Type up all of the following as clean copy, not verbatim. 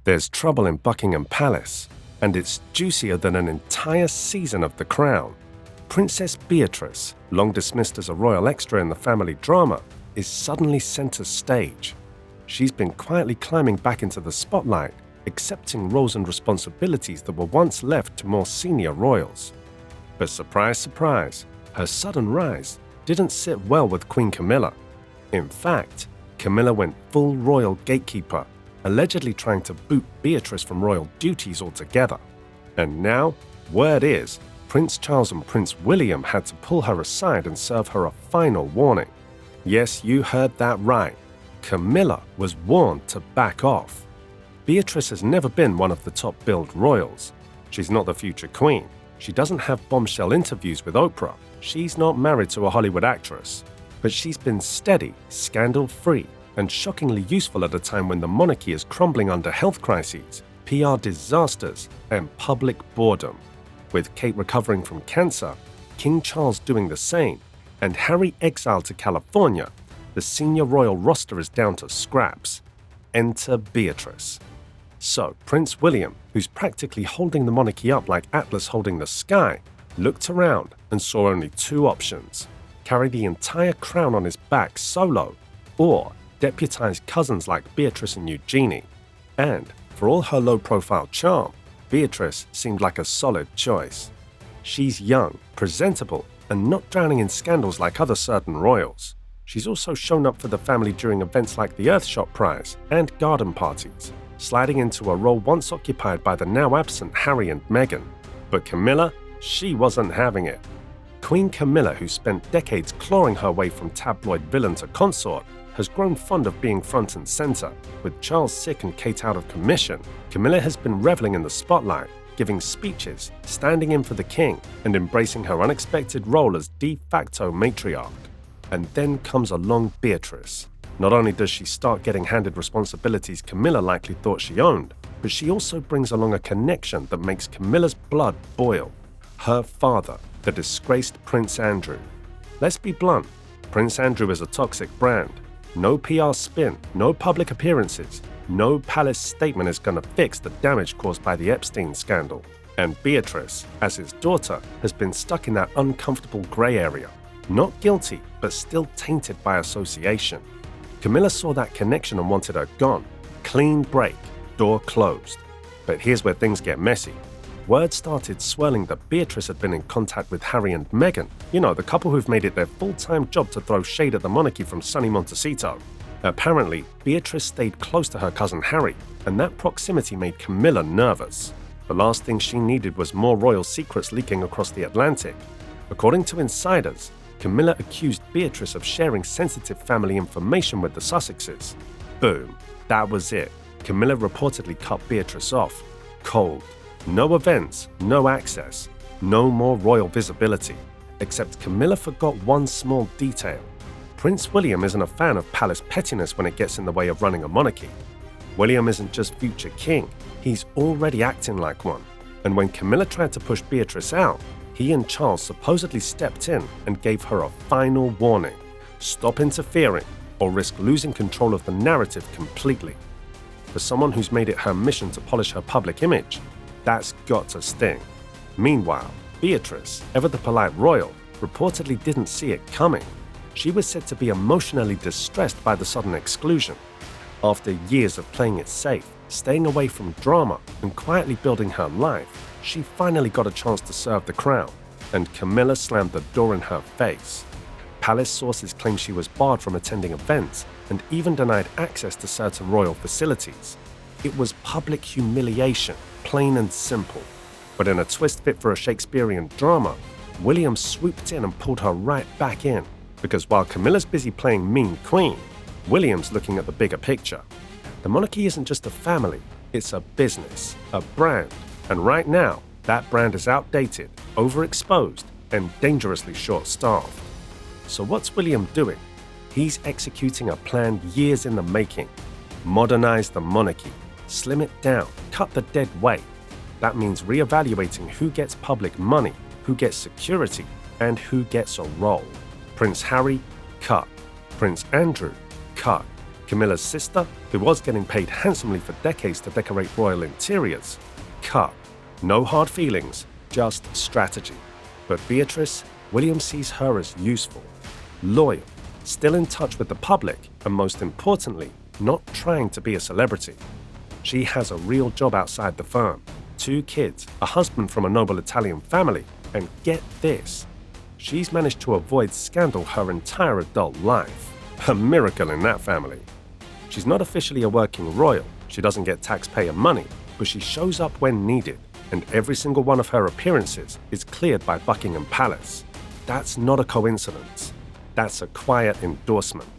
There's trouble in Buckingham Palace, and it's juicier than an entire season of The Crown. Princess Beatrice, long dismissed as a royal extra in the family drama, is suddenly center stage. She's been quietly climbing back into the spotlight, accepting roles and responsibilities that were once left to more senior royals. But surprise, surprise, her sudden rise didn't sit well with Queen Camilla. In fact, Camilla went full royal gatekeeper, allegedly trying to boot Beatrice from royal duties altogether. And now, word is, Prince Charles and Prince William had to pull her aside and serve her a final warning. Yes, you heard that right. Camilla was warned to back off. Beatrice has never been one of the top-billed royals. She's not the future queen. She doesn't have bombshell interviews with Oprah. She's not married to a Hollywood actress. But she's been steady, scandal-free, and shockingly useful at a time when the monarchy is crumbling under health crises, PR disasters, and public boredom. With Kate recovering from cancer, King Charles doing the same, and Harry exiled to California, the senior royal roster is down to scraps. Enter Beatrice. So, Prince William, who's practically holding the monarchy up like Atlas holding the sky, looked around and saw only two options: carry the entire crown on his back solo, or deputize cousins like Beatrice and Eugenie. And, for all her low-profile charm, Beatrice seemed like a solid choice. She's young, presentable, and not drowning in scandals like other certain royals. She's also shown up for the family during events like the Earthshot Prize and garden parties, sliding into a role once occupied by the now absent Harry and Meghan. But Camilla, she wasn't having it. Queen Camilla, who spent decades clawing her way from tabloid villain to consort, has grown fond of being front and center. With Charles sick and Kate out of commission, Camilla has been reveling in the spotlight, giving speeches, standing in for the king, and embracing her unexpected role as de facto matriarch. And then comes along Beatrice. Not only does she start getting handed responsibilities Camilla likely thought she owned, but she also brings along a connection that makes Camilla's blood boil. Her father, the disgraced Prince Andrew. Let's be blunt, Prince Andrew is a toxic brand. No PR spin, no public appearances, no palace statement is going to fix the damage caused by the Epstein scandal. And Beatrice, as his daughter, has been stuck in that uncomfortable grey area. Not guilty, but still tainted by association. Camilla saw that connection and wanted her gone. Clean break, door closed. But here's where things get messy. Word started swirling that Beatrice had been in contact with Harry and Meghan, the couple who've made it their full-time job to throw shade at the monarchy from sunny Montecito. Apparently, Beatrice stayed close to her cousin Harry, and that proximity made Camilla nervous. The last thing she needed was more royal secrets leaking across the Atlantic. According to insiders, Camilla accused Beatrice of sharing sensitive family information with the Sussexes. Boom, that was it. Camilla reportedly cut Beatrice off. Cold. No events, no access, no more royal visibility. Except Camilla forgot one small detail. Prince William isn't a fan of palace pettiness when it gets in the way of running a monarchy. William isn't just future king, he's already acting like one. And when Camilla tried to push Beatrice out, he and Charles supposedly stepped in and gave her a final warning: stop interfering or risk losing control of the narrative completely. For someone who's made it her mission to polish her public image, that's got to sting. Meanwhile, Beatrice, ever the polite royal, reportedly didn't see it coming. She was said to be emotionally distressed by the sudden exclusion. After years of playing it safe, staying away from drama, and quietly building her life, she finally got a chance to serve the crown, and Camilla slammed the door in her face. Palace sources claim she was barred from attending events and even denied access to certain royal facilities. It was public humiliation, plain and simple. But in a twist fit for a Shakespearean drama, William swooped in and pulled her right back in. Because while Camilla's busy playing mean queen, William's looking at the bigger picture. The monarchy isn't just a family, it's a business, a brand. And right now, that brand is outdated, overexposed, and dangerously short-staffed. So what's William doing? He's executing a plan years in the making. Modernize the monarchy, slim it down, cut the dead weight. That means reevaluating who gets public money, who gets security, and who gets a role. Prince Harry, cut. Prince Andrew, cut. Camilla's sister, who was getting paid handsomely for decades to decorate royal interiors, cut. No hard feelings, just strategy. But Beatrice, William sees her as useful, loyal, still in touch with the public, and most importantly, not trying to be a celebrity. She has a real job outside the firm, 2 kids, a husband from a noble Italian family, and get this, she's managed to avoid scandal her entire adult life. A miracle in that family. She's not officially a working royal, she doesn't get taxpayer money, but she shows up when needed, and every single one of her appearances is cleared by Buckingham Palace. That's not a coincidence. That's a quiet endorsement.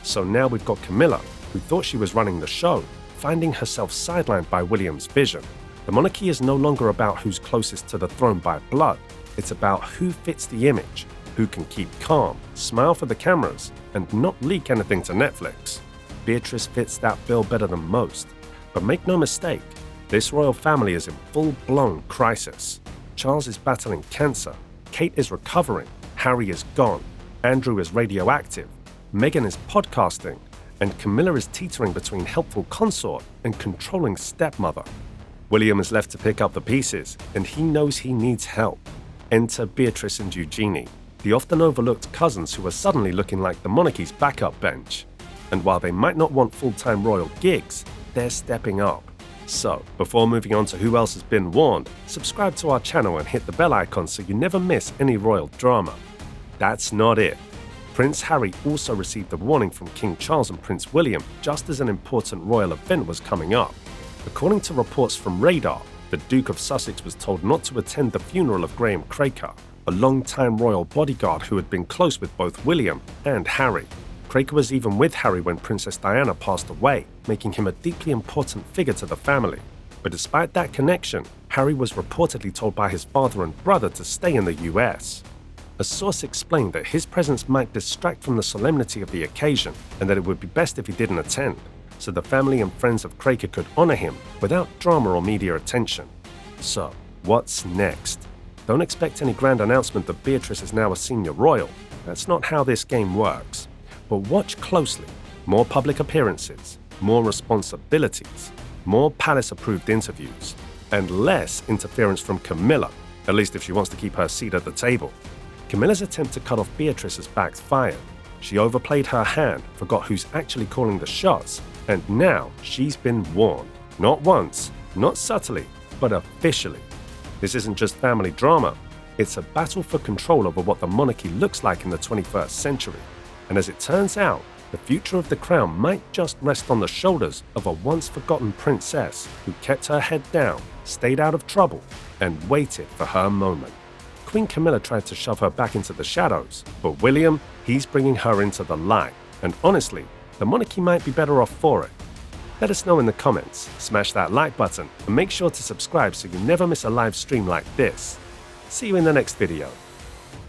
So now we've got Camilla, who thought she was running the show, finding herself sidelined by William's vision. The monarchy is no longer about who's closest to the throne by blood. It's about who fits the image, who can keep calm, smile for the cameras, and not leak anything to Netflix. Beatrice fits that bill better than most. But make no mistake, this royal family is in full-blown crisis. Charles is battling cancer, Kate is recovering, Harry is gone, Andrew is radioactive, Meghan is podcasting, and Camilla is teetering between helpful consort and controlling stepmother. William is left to pick up the pieces, and he knows he needs help. Enter Beatrice and Eugenie, the often overlooked cousins who are suddenly looking like the monarchy's backup bench. And while they might not want full-time royal gigs, they're stepping up. So, before moving on to who else has been warned, subscribe to our channel and hit the bell icon so you never miss any royal drama. That's not it. Prince Harry also received a warning from King Charles and Prince William just as an important royal event was coming up. According to reports from Radar, the Duke of Sussex was told not to attend the funeral of Graham Craker, a long-time royal bodyguard who had been close with both William and Harry. Craker was even with Harry when Princess Diana passed away, making him a deeply important figure to the family. But despite that connection, Harry was reportedly told by his father and brother to stay in the US. A source explained that his presence might distract from the solemnity of the occasion and that it would be best if he didn't attend, so the family and friends of Craker could honor him without drama or media attention. So, what's next? Don't expect any grand announcement that Beatrice is now a senior royal. That's not how this game works. But watch closely. More public appearances, more responsibilities, more palace-approved interviews, and less interference from Camilla, at least if she wants to keep her seat at the table. Camilla's attempt to cut off Beatrice has backfired. She overplayed her hand, forgot who's actually calling the shots, and now she's been warned. Not once, not subtly, but officially. This isn't just family drama. It's a battle for control over what the monarchy looks like in the 21st century. And as it turns out, the future of the crown might just rest on the shoulders of a once-forgotten princess who kept her head down, stayed out of trouble, and waited for her moment. Queen Camilla tried to shove her back into the shadows, but William, he's bringing her into the light. And honestly, the monarchy might be better off for it. Let us know in the comments, smash that like button, and make sure to subscribe so you never miss a live stream like this. See you in the next video.